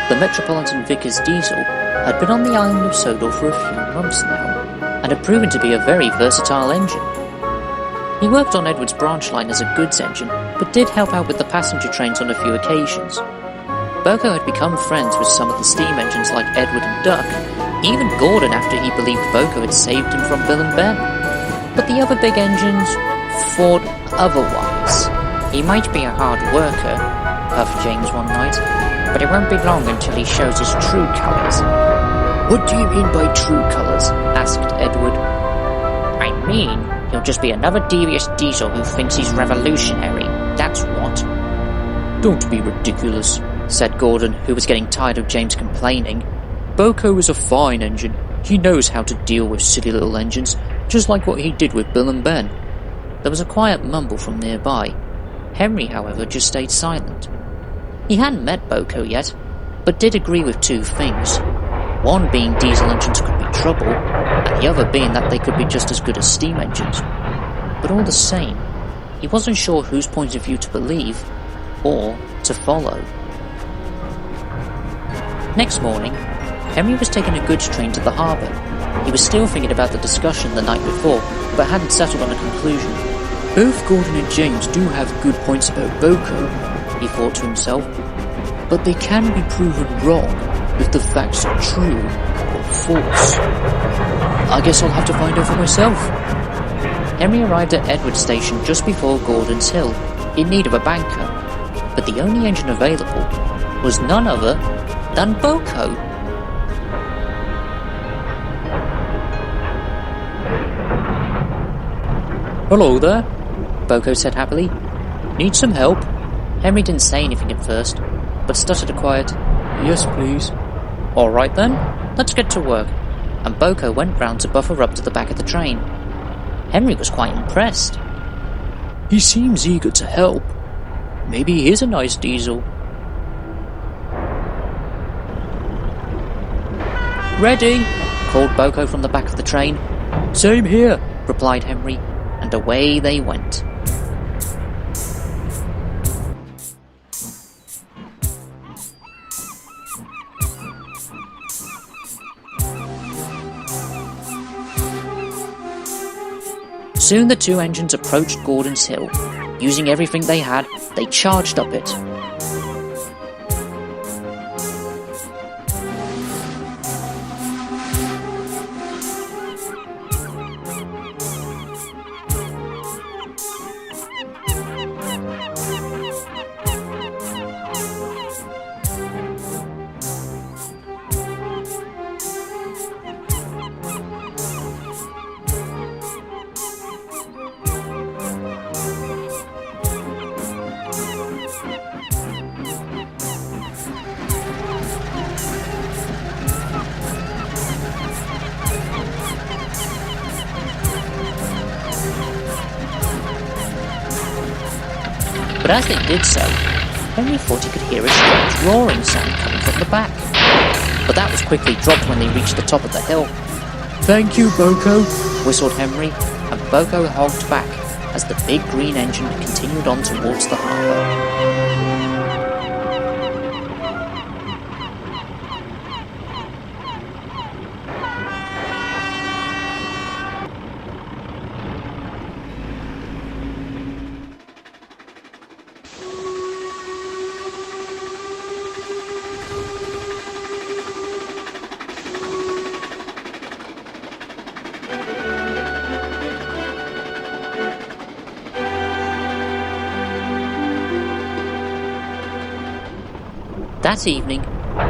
The Metropolitan Vickers diesel had been on the island of Sodor for a few months now, and had proven to be a very versatile engine. He worked on Edward's branch line as a goods engine, but did help out with the passenger trains on a few occasions. BoCo had become friends with some of the steam engines like Edward and Duck, even Gordon after he believed BoCo had saved him from Bill and Ben. But the other big engines thought otherwise. "He might be a hard worker," puffed James one night, "but it won't be long until he shows his true colours." "What do you mean by true colours?" asked Edward. "I mean, he'll just be another devious diesel who thinks he's revolutionary, that's what." "Don't be ridiculous," said Gordon, who was getting tired of James complaining. "BoCo is a fine engine. He knows how to deal with silly little engines, just like what he did with Bill and Ben." There was a quiet mumble from nearby. Henry, however, just stayed silent. He hadn't met BoCo yet, but did agree with two things. One being diesel engines could be trouble, and the other being that they could be just as good as steam engines. But all the same, he wasn't sure whose point of view to believe, or to follow. Next morning, Henry was taking a goods train to the harbour. He was still thinking about the discussion the night before, but hadn't settled on a conclusion. "Both Gordon and James do have good points about BoCo," he thought to himself, "but they can be proven wrong if the facts are true or false. I guess I'll have to find out for myself." Henry arrived at Edward Station just before Gordon's Hill, in need of a banker, but the only engine available was none other than BoCo. "Hello there," BoCo said happily. "Need some help?" Henry didn't say anything at first, but stuttered a quiet, "Yes, please." "All right then, let's get to work," and BoCo went round to buffer up to the back of the train. Henry was quite impressed. "He seems eager to help. Maybe he is a nice diesel." "Ready," called BoCo from the back of the train. "Same here," replied Henry, and away they went. Soon the two engines approached Gordon's Hill. Using everything they had, they charged up it. But as they did so, Henry thought he could hear a strange roaring sound coming from the back. But that was quickly dropped when they reached the top of the hill. "Thank you, BoCo," whistled Henry, and BoCo hogged back as the big green engine continued on towards the harbour. That evening,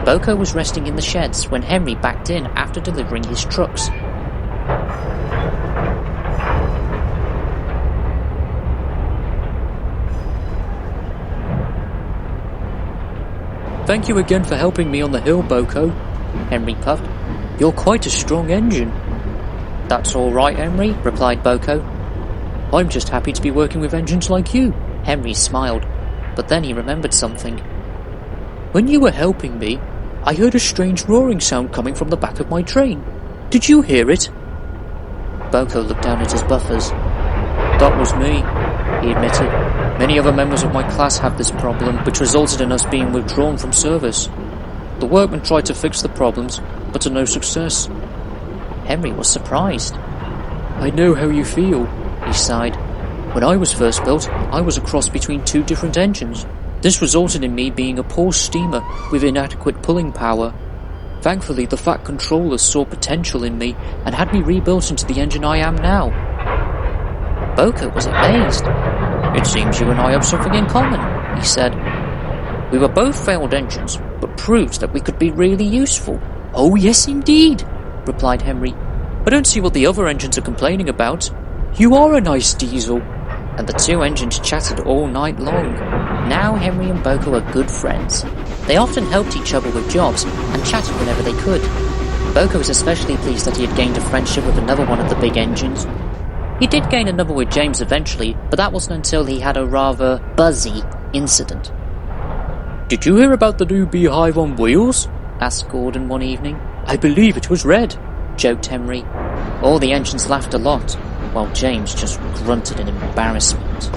BoCo was resting in the sheds when Henry backed in after delivering his trucks. "Thank you again for helping me on the hill, BoCo," Henry puffed. "You're quite a strong engine." "That's all right, Henry," replied BoCo. "I'm just happy to be working with engines like you." Henry smiled, but then he remembered something. "When you were helping me, I heard a strange roaring sound coming from the back of my train. Did you hear it?" BoCo looked down at his buffers. "That was me," he admitted. "Many other members of my class have this problem, which resulted in us being withdrawn from service. The workmen tried to fix the problems, but to no success. Henry was surprised. I know how you feel, he sighed. When I was first built, I was a cross between two different engines. This resulted in me being a poor steamer with inadequate pulling power. Thankfully, the Fat controllers saw potential in me and had me rebuilt into the engine I am now. BoCo was amazed. It seems you and I have something in common, he said. We were both failed engines, but proved that we could be really useful. Oh yes indeed, replied Henry. I don't see what the other engines are complaining about. You are a nice diesel. And the two engines chatted all night long. Now Henry and BoCo are good friends. They often helped each other with jobs and chatted whenever they could. BoCo was especially pleased that he had gained a friendship with another one of the big engines. He did gain another with James eventually, but that wasn't until he had a rather buzzy incident. Did you hear about the new beehive on wheels? Asked Gordon one evening. I believe it was red, joked Henry. All the engines laughed a lot, while James just grunted in embarrassment.